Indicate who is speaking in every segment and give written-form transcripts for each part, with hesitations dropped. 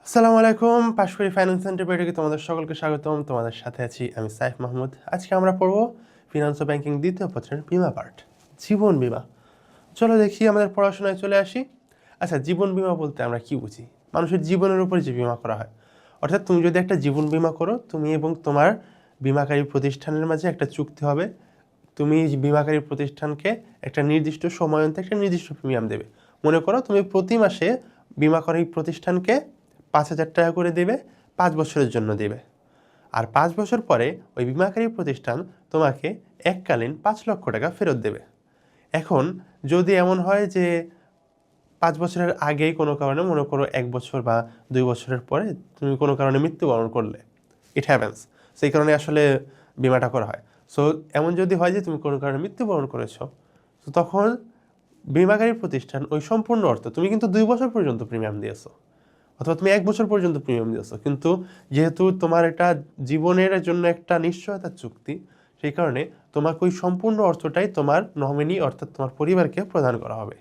Speaker 1: আসসালামু আলাইকুম। পাশফড়ি finance centre থেকে তোমাদের সকলকে স্বাগতম। তোমাদের সাথে আছি আমি সাইফ মাহমুদ। আজকে আমরা পড়ব ফিনান্স ও ব্যাংকিং দ্বিতীয় পত্রের বিমা পার্ট, জীবন বিমা। চলো দেখি আমাদের পড়াশোনায় চলে আসি। আচ্ছা, জীবন বিমা বলতে আমরা কি বুঝি? মানুষের জীবনের উপরে যে বিমা করা হয়, অর্থাৎ তুমি যদি একটা জীবন বিমা করো, তুমি এবং তোমার বিমাকারী প্রতিষ্ঠানের মাঝে একটা চুক্তি হবে। তুমি বিমাকারী প্রতিষ্ঠানকে একটা নির্দিষ্ট সময় অন্তে একটা নির্দিষ্ট প্রিমিয়াম দেবে। মনে করো তুমি প্রতি মাসে বিমাকারী প্রতিষ্ঠানকে 5,000 টাকা করে দেবে, 5 বছরের জন্য দেবে। আর 5 বছর পরে ওই বিমাকারী প্রতিষ্ঠান তোমাকে এককালীন 5 লক্ষ টাকা ফেরত দেবে। এখন যদি এমন হয় যে 5 বছরের আগেই কোনো কারণে, মনে করো 1 বছর বা 2 বছরের পরে তুমি কোনো কারণে মৃত্যুবরণ করলে, ইট হ্যাপেন্স, সেই কারণে আসলে বিমাটা করা হয়। সো এমন যদি হয় যে তুমি কোনো কারণে মৃত্যুবরণ করেছো, তো তখন বিমাকারী প্রতিষ্ঠান ওই সম্পূর্ণ অর্থ, তুমি কিন্তু 2 বছর পর্যন্ত প্রিমিয়াম দিয়েছো অথবা তুমি 1 বছর পর্যন্ত প্রিমিয়াম দিয়েছো, কিন্তু যেহেতু তোমার এটা জীবনের জন্য একটা নিশ্চয়তার চুক্তি, সেই কারণে তোমাকে ওই সম্পূর্ণ অর্থটাই তোমার নমিনি অর্থাৎ তোমার পরিবারকে প্রদান করা হবে।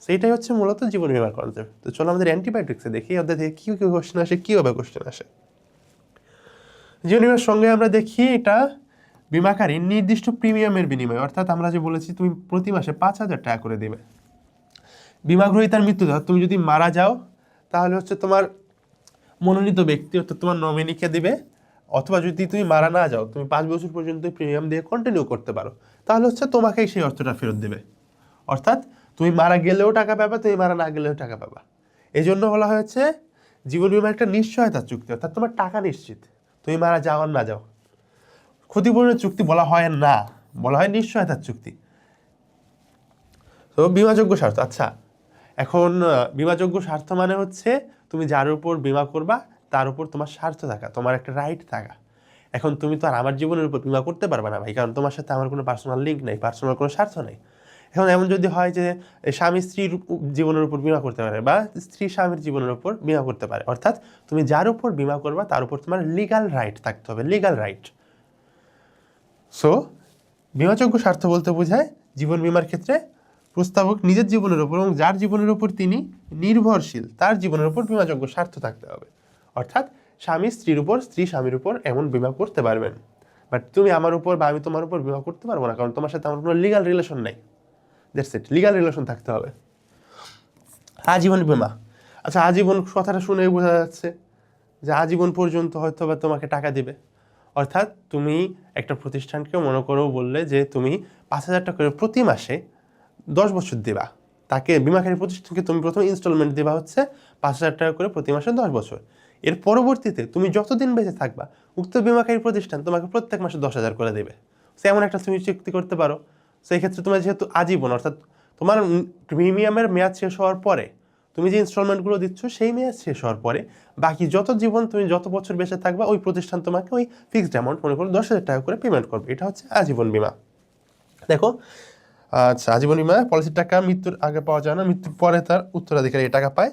Speaker 1: সেইটাই হচ্ছে মূলত জীবন বিমার কনসেপ্ট। তো চলো আমাদের অ্যান্টিবায়োটিক্সে দেখি ওদের থেকে কী কী কোশ্চেন আসে, কীভাবে কোশ্চেন আসে। জীবন বিমার সঙ্গে আমরা দেখি এটা বিমাকারী নির্দিষ্ট প্রিমিয়ামের বিনিময়ে, অর্থাৎ আমরা যে বলেছি তুমি প্রতি মাসে 5,000 টাকা করে দেবে। বিমা গ্রহীতার মৃত্যু, তুমি যদি মারা যাও তাহলে হচ্ছে তোমার মনোনীত ব্যক্তি অর্থাৎ তোমার নমিনিকে দিবে, অথবা যদি তুমি মারা না যাও, তুমি 5 বছর পর্যন্ত প্রিমিয়াম দিয়ে কন্টিনিউ করতে পারো, তাহলে হচ্ছে তোমাকেই সেই অর্থটা ফেরত দেবে। অর্থাৎ তুমি মারা গেলেও টাকা পাবা, তুমি মারা না গেলেও টাকা পাবা। এই জন্য বলা হয়েছে জীবন বিমা একটা নিশ্চয়তার চুক্তি, অর্থাৎ তোমার টাকা নিশ্চিত, তুমি মারা যাও আর না যাও। ক্ষতিপূরণের চুক্তি বলা হয় না, বলা হয় নিশ্চয়তার চুক্তি। তো বিমাযোগ্য স্বার্থ, আচ্ছা এখন বিমাযোগ্য স্বার্থ মানে হচ্ছে তুমি যার উপর বিমা করবা তার উপর তোমার স্বার্থ থাকা, তোমার একটা রাইট থাকা। এখন তুমি তো আর আমার জীবনের উপর বিমা করতে পারবে না ভাই, কারণ তোমার সাথে আমার কোনো পার্সোনাল লিঙ্ক নেই, পার্সোনাল কোনো স্বার্থ নেই। এখন এমন যদি হয় যে স্বামী স্ত্রীর জীবনের উপর বিমা করতে পারে বা স্ত্রী স্বামীর জীবনের উপর বিমা করতে পারে, অর্থাৎ তুমি যার উপর বিমা করবা তার উপর তোমার লিগাল রাইট থাকতে হবে, লিগাল রাইট। সো বিমাযোগ্য স্বার্থ বলতে বোঝায় জীবন বিমার ক্ষেত্রে প্রস্তাবক নিজের জীবনের উপর এবং যার জীবনের উপর তিনি নির্ভরশীল তার জীবনের উপর বিমাযোগ্য স্বার্থ থাকতে হবে। অর্থাৎ স্বামী স্ত্রীর উপর, স্ত্রী স্বামীর উপর এমন বিমা করতে পারবেন, বাট তুমি আমার উপর বা আমি তোমার উপর বিমা করতে পারবো না, কারণ তোমার সাথে আমার কোনো লিগাল রিলেশন নেই। দ্যাটস ইট, লিগাল রিলেশন থাকতে হবে। আজীবন বিমা, আচ্ছা আজীবন কথাটা শুনেই বোঝা যাচ্ছে যে আজীবন পর্যন্ত হয়তো বা তোমাকে টাকা দিবে। অর্থাৎ তুমি একটা প্রতিষ্ঠানকে মনে করো বললে যে তুমি 5,000 টাকা করে প্রতি মাসে 10 বছর দেবা, তাকে বিমাকারী প্রতিষ্ঠানকে তুমি প্রথমে ইনস্টলমেন্ট দেবা হচ্ছে 5,000 টাকা করে প্রতি মাসে 10 বছর। এর পরবর্তীতে তুমি যতদিন বেঁচে থাকবা উক্ত বিমাকারী প্রতিষ্ঠান তোমাকে প্রত্যেক মাসে 10,000 করে দেবে। সে এমন একটা তুমি চুক্তি করতে পারো। সেই ক্ষেত্রে তোমার যেহেতু আজীবন, অর্থাৎ তোমার প্রিমিয়ামের মেয়াদ শেষ হওয়ার পরে তুমি যে ইনস্টলমেন্টগুলো দিচ্ছ সেই মেয়াদ শেষ হওয়ার পরে বাকি যত জীবন তুমি যত বছর বেঁচে থাকবা ওই প্রতিষ্ঠান তোমাকে ওই ফিক্সড অ্যামাউন্ট মনে করো 10,000 টাকা করে পেমেন্ট করবে। এটা হচ্ছে আজীবন বিমা। দেখো, আচ্ছা আজীবন বিমা পলিসির টাকা মৃত্যুর আগে পাওয়া যায় না, মৃত্যুর পরে তার উত্তরাধিকারী টাকা পায়।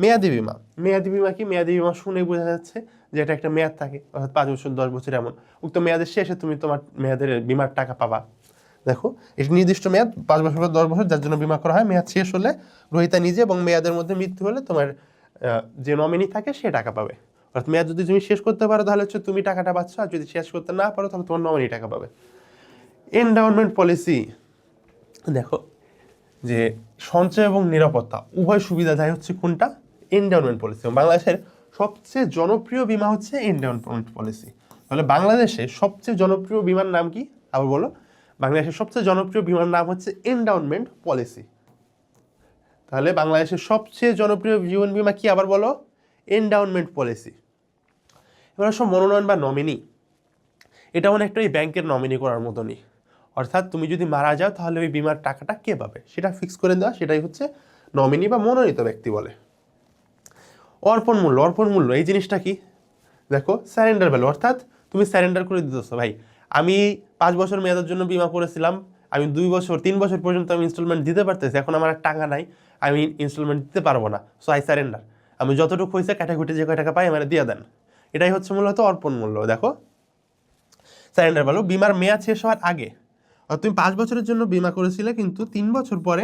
Speaker 1: মেয়াদি বিমা, মেয়াদি বিমা কি? মেয়াদি বিমা শুনে বোঝা যাচ্ছে যে এটা একটা মেয়াদ থাকে, অর্থাৎ 5 বছর 10 বছর এমন। উক্ত মেয়াদের শেষে তুমি তোমার মেয়াদের বিমার টাকা পাবা। দেখো, এটি নির্দিষ্ট মেয়াদ 5 বছর বা 10 বছর যার জন্য বিমা করা হয়। মেয়াদ শেষ হলে গ্রহীতা নিজে এবং মেয়াদের মধ্যে মৃত্যু হলে তোমার যে নমিনি থাকে সে টাকা পাবে। অর্থাৎ মেয়াদ যদি তুমি শেষ করতে পারো তাহলে হচ্ছে তুমি টাকাটা পাচ্ছ, আর যদি শেষ করতে না পারো তাহলে তোমার নমিনি টাকা পাবে। এন্ডাউনমেন্ট পলিসি, দেখো যে সঞ্চয় এবং নিরাপত্তা উভয় সুবিধা দেয় হচ্ছে কোনটা? এন্ডাউনমেন্ট পলিসি। বাংলাদেশের সবচেয়ে জনপ্রিয় বিমা হচ্ছে এন্ডাউনমেন্ট পলিসি। তাহলে বাংলাদেশে সবচেয়ে জনপ্রিয় বিমার নাম কি? আবার বলো, বাংলাদেশের সবচেয়ে জনপ্রিয় বিমার নাম হচ্ছে এন্ডাউনমেন্ট পলিসি। তাহলে বাংলাদেশের সবচেয়ে জনপ্রিয় জীবন বিমা কি? আবার বলো, এন্ডাউনমেন্ট পলিসি। এবার সব মনোনয়ন বা নমিনি, এটা অনেকটা এই ব্যাংকের নমিনি করার মতনই। অর্থাৎ তুমি যদি মারা যাও তাহলে ওই বিমার টাকাটা কে পাবে সেটা ফিক্স করে দেওয়া, সেটাই হচ্ছে নমিনি বা মনোনীত ব্যক্তি বলে। অর্পণ মূল্য, অর্পণ মূল্য এই জিনিসটা কি? দেখো, স্যারেন্ডার ভ্যালু, অর্থাৎ তুমি স্যারেন্ডার করে দিতেছো, ভাই আমি 5 বছর মেয়াদের জন্য বিমা করেছিলাম, আমি 2 বছর 3 বছর পর্যন্ত আমি ইনস্টলমেন্ট দিতে পারতেছি, এখন আমার আর টাকা নাই, আমি ইনস্টলমেন্ট দিতে পারবো না, সো আই স্যারেন্ডার। আমি যতটুকু হয়েছে কাটাকুটি যে কয় টাকা পাই আমার দিয়ে দেন, এটাই হচ্ছে মূলত অর্পণ মূল্য। দেখো, স্যারেন্ডার ভ্যালু বিমার মেয়াদ শেষ হওয়ার আগে, তুমি 5 বছরের জন্য বিমা করেছিলে কিন্তু 3 বছর পরে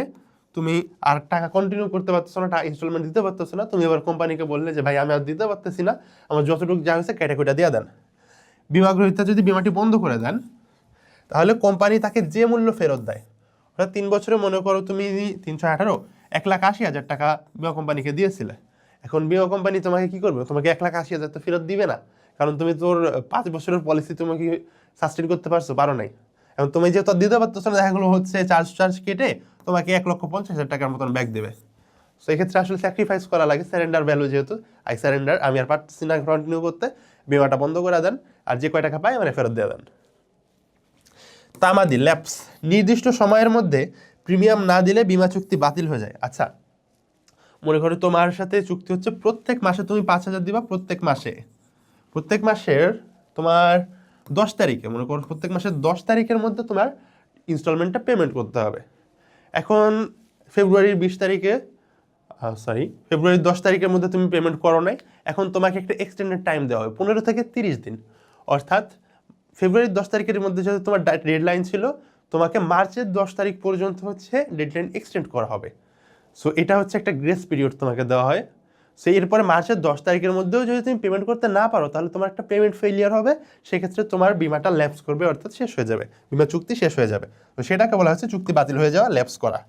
Speaker 1: তুমি আর টাকা কন্টিনিউ করতে পারতেছো না, টাকা ইনস্টলমেন্ট দিতে পারতেছো না, তুমি এবার কোম্পানিকে বললে যে ভাই আমি আর দিতে পারতেছি না, আমার যতটুকু যা হয়েছে ক্যাটাগরিটা দিয়ে দেন। বিমা গ্রহীতা যদি বিমাটি বন্ধ করে দেন, তাহলে কোম্পানি তাকে যে মূল্য ফেরত দেয়, অর্থাৎ 3 বছরে মনে করো তুমি 318 1,80,000 টাকা বিমা কোম্পানিকে দিয়েছিলে। এখন বিমা কোম্পানি তোমাকে কি করবে? তোমাকে 1,80,000 তো ফেরত দিবে না, কারণ তুমি তোর 5 বছরের পলিসি তোমাকে সাস্টেন করতে পারো নাই। এখন তুমি যেহেতু দিতে পারতেছো না, দেখা গেলো হচ্ছে চার্জ কেটে তোমাকে 1,50,000 টাকার মতন ব্যাক দেবে। তো এক্ষেত্রে আসলে স্যাক্রিফাইস করা লাগে, স্যারেন্ডার ভ্যালু যেহেতু স্যারেন্ডার, আমি আর পারতেছি না কন্টিনিউ করতে, বিমাটা বন্ধ করে দেন, আর যে কয় টাকা পাই মানে ফেরত দিয়ে দেন। তামাদি ল্যাপস, নির্দিষ্ট সময়ের মধ্যে প্রিমিয়াম না দিলে বিমা চুক্তি বাতিল হয়ে যায়। আচ্ছা, মনে করো তোমার সাথে চুক্তি হচ্ছে প্রত্যেক মাসে তুমি 5,000 দিবা, প্রত্যেক মাসের তোমার 10 তারিখে, মনে করো প্রত্যেক মাসের 10 তারিখের মধ্যে তোমার ইনস্টলমেন্টটা পেমেন্ট করতে হবে। এখন ফেব্রুয়ারির 10 তারিখের মধ্যে তুমি পেমেন্ট করো নাই, এখন তোমাকে একটা এক্সটেন্ডেড টাইম দেওয়া হবে 15 থেকে 30 দিন। অর্থাৎ ফেব্রুয়ারির 10 তারিখের মধ্যে যেহেতু তোমার ডেডলাইন ছিল, তোমাকে মার্চের 10 তারিখ পর্যন্ত হচ্ছে ডেডলাইন এক্সটেন্ড করা হবে। সো এটা হচ্ছে একটা গ্রেস পিরিয়ড তোমাকে দেওয়া হয়। সো এরপরে মার্চের 10 তারিখের মধ্যেও যদি তুমি পেমেন্ট করতে না পারো, তাহলে তোমার একটা পেমেন্ট ফেলিয়ার হবে, সেক্ষেত্রে তোমার বিমাটা ল্যাপস করবে, অর্থাৎ শেষ হয়ে যাবে, বিমা চুক্তি শেষ হয়ে যাবে। তো সেটাকে বলা হচ্ছে চুক্তি বাতিল হয়ে যাওয়া, ল্যাপস করা।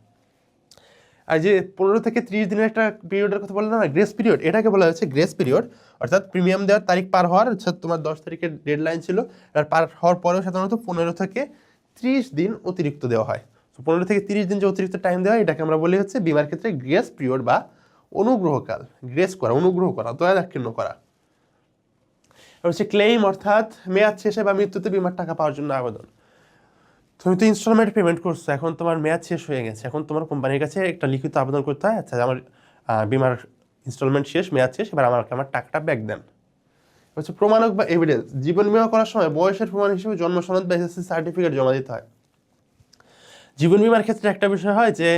Speaker 1: আর যে 15 থেকে 30 দিনের একটা পিরিয়ডের কথা বললাম না, গ্রেস পিরিয়ড, এটাকে বলা হচ্ছে গ্রেস পিরিয়ড। অর্থাৎ প্রিমিয়াম দেওয়ার তারিখ পার হওয়ার, অর্থাৎ তোমার 10 তারিখের ডেডলাইন ছিল, আর পার হওয়ার পরেও সাধারণত 15 থেকে 30 দিন অতিরিক্ত দেওয়া হয়। তো 15 থেকে 30 দিন যে অতিরিক্ত টাইম দেওয়া হয়, এটাকে আমরা বলি হচ্ছে বিমার ক্ষেত্রে গ্রেস পিরিয়ড বা অনুগ্রহকাল। গ্রেস করা, অনুগ্রহ করা, দয়াদাক্ষিণ্য করা। হচ্ছে ক্লেইম, অর্থাৎ মেয়াদ শেষে বা মৃত্যুতে বিমার টাকা পাওয়ার জন্য আবেদন। তুমি তো ইনস্টলমেন্ট পেমেন্ট করছো, এখন তোমার মেয়াদ শেষ হয়ে গেছে, এখন তোমার কোম্পানির কাছে একটা লিখিত আবেদন করতে হয়, আচ্ছা আমার বিমার ইনস্টলমেন্ট শেষ, মেয়াদ শেষ, এবার আমার টাকাটা ব্যাক দেন। হচ্ছে প্রমাণক বা এভিডেন্স, জীবন বিমা করার সময় বয়সের প্রমাণ হিসেবে জন্ম সনদ বা এসএসসি সার্টিফিকেট জমা দিতে হয়। জীবন বিমার ক্ষেত্রে একটা বিষয় হয় যে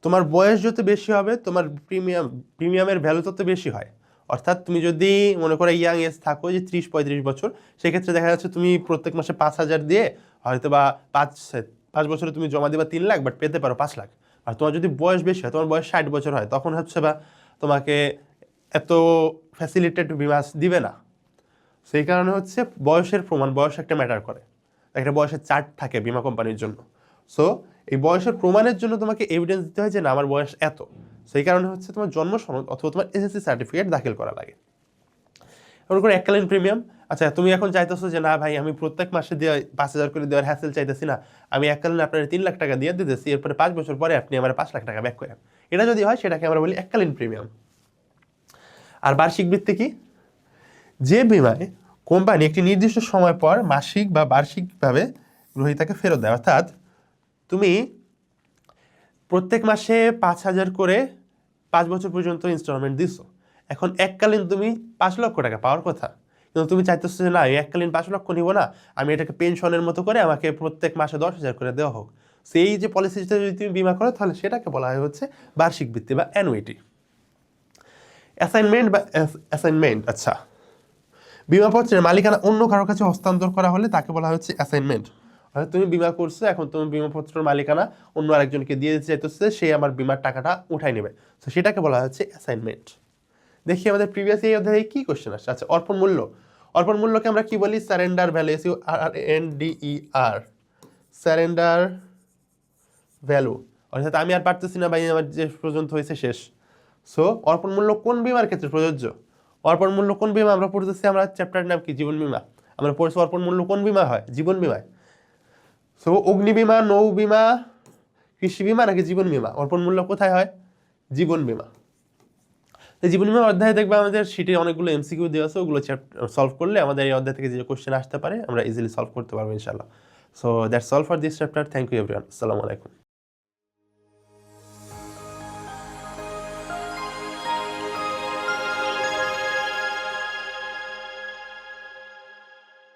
Speaker 1: তোমার বয়স যত বেশি হবে, তোমার প্রিমিয়ামের ভ্যালু তত বেশি হয়। অর্থাৎ তুমি যদি মনে করো ইয়াং এজ থাকো, যে 30-35 বছর, সেক্ষেত্রে দেখা যাচ্ছে তুমি প্রত্যেক মাসে 5,000 দিয়ে হয়তো বা 5 বছরে তুমি জমা দিবা 3 লাখ, বাট পেতে পারো 5 লাখ। আর তোমার যদি বয়স বেশি হয়, তোমার বয়স 60 বছর হয়, তখন হচ্ছে বা তোমাকে এত ফ্যাসিলিটেড বিমা দিবে না। সেই কারণে হচ্ছে বয়সের প্রমাণ, বয়স একটা ম্যাটার করে, একটা বয়সের চার্ট থাকে বিমা কোম্পানির জন্য। সো এই বয়সের প্রমাণের জন্য তোমাকে এভিডেন্স দিতে হয় যে না আমার বয়স এত। সেই কারণে হচ্ছে তোমার জন্ম সনদ অথবা তোমার এসএসসি সার্টিফিকেট দাখিল করা লাগে। এমন করে এককালীন প্রিমিয়াম, আচ্ছা তুমি এখন চাইতেছো যে না ভাই আমি প্রত্যেক মাসে দিয়ে 5,000 করে দেওয়ার হ্যাসেল চাইতেছি না, আমি এককালীন আপনার 3 লাখ টাকা দিয়ে দিতেছি, এরপরে 5 বছর পরে আপনি আমার 5 লাখ টাকা ব্যাক করেন। এটা যদি হয় সেটাকে আমরা বলি এককালীন প্রিমিয়াম। আর বার্ষিক ভিত্তি কি? যে বিমায় কোম্পানি একটি নির্দিষ্ট সময় পর মাসিক বা বার্ষিকভাবে গ্রহীতাকে ফেরত দেয়, অর্থাৎ তুমি প্রত্যেক মাসে 5,000 করে 5 বছর পর্যন্ত ইনস্টলমেন্ট দিছো, এখন এককালীন তুমি 5 লক্ষ টাকা পাওয়ার কথা, কিন্তু তুমি চাইতেছো যে না এই এককালীন 5 লক্ষ নিব না, আমি এটাকে পেনশনের মতো করে আমাকে প্রত্যেক মাসে 10,000 করে দেওয়া হোক। সেই যে পলিসিটা যদি তুমি বিমা করো, তাহলে সেটাকে বলা হয় হচ্ছে বার্ষিক ভিত্তি বা অ্যানুইটি। অ্যাসাইনমেন্ট, আচ্ছা বিমাপত্রের মালিকানা অন্য কারোর কাছে হস্তান্তর করা হলে তাকে বলা হচ্ছে অ্যাসাইনমেন্ট। অর্থাৎ তুমি বিমা করছো, এখন তুমি বিমাপত্রের মালিকানা অন্য আরেকজনকে দিয়ে দিতে চাইতেছে, সে আমার বিমার টাকাটা উঠাই নেবে, তো সেটাকে বলা হচ্ছে অ্যাসাইনমেন্ট। দেখি আমাদের প্রিভিয়াস এই অধ্যায়ে কি কোশ্চেন আসছে। আচ্ছা, অর্পণ মূল্যকে আমরা কি বলি? Surrender value, SURRENDER, surrender value. অর্থাৎ আমি আর পারতেছি না ভাই, আমার যে পর্যন্ত হয়েছে শেষ। সো অর্পণ মূল্য কোন বিমার ক্ষেত্রে প্রযোজ্য? অর্পণ মূল্য কোন বিমা আমরা পড়তেছি? আমরা চ্যাপ্টার নাম কি? জীবন বিমা। আমরা পড়ছি অর্পণ মূল্য কোন বিমা হয়? জীবন বিমায়। সো অগ্নি বিমা, নৌ বিমা, কৃষি বিমা নাকি জীবন বিমা? অর্পণ মূল্য কোথায় হয়? জীবন বিমা। তো জীবন বিমা অধ্যায়ে দেখবে আমাদের শিটে অনেকগুলো MCQ দেওয়া আছে, ওগুলো সলভ করলে আমাদের এই অধ্যায় থেকে যে কোশ্চেন আসতে পারে আমরা ইজিলি সলভ করতে পারবো ইনশাআল্লাহ। So that's all for this chapter. Thank you everyone. আসসালামু আলাইকুম।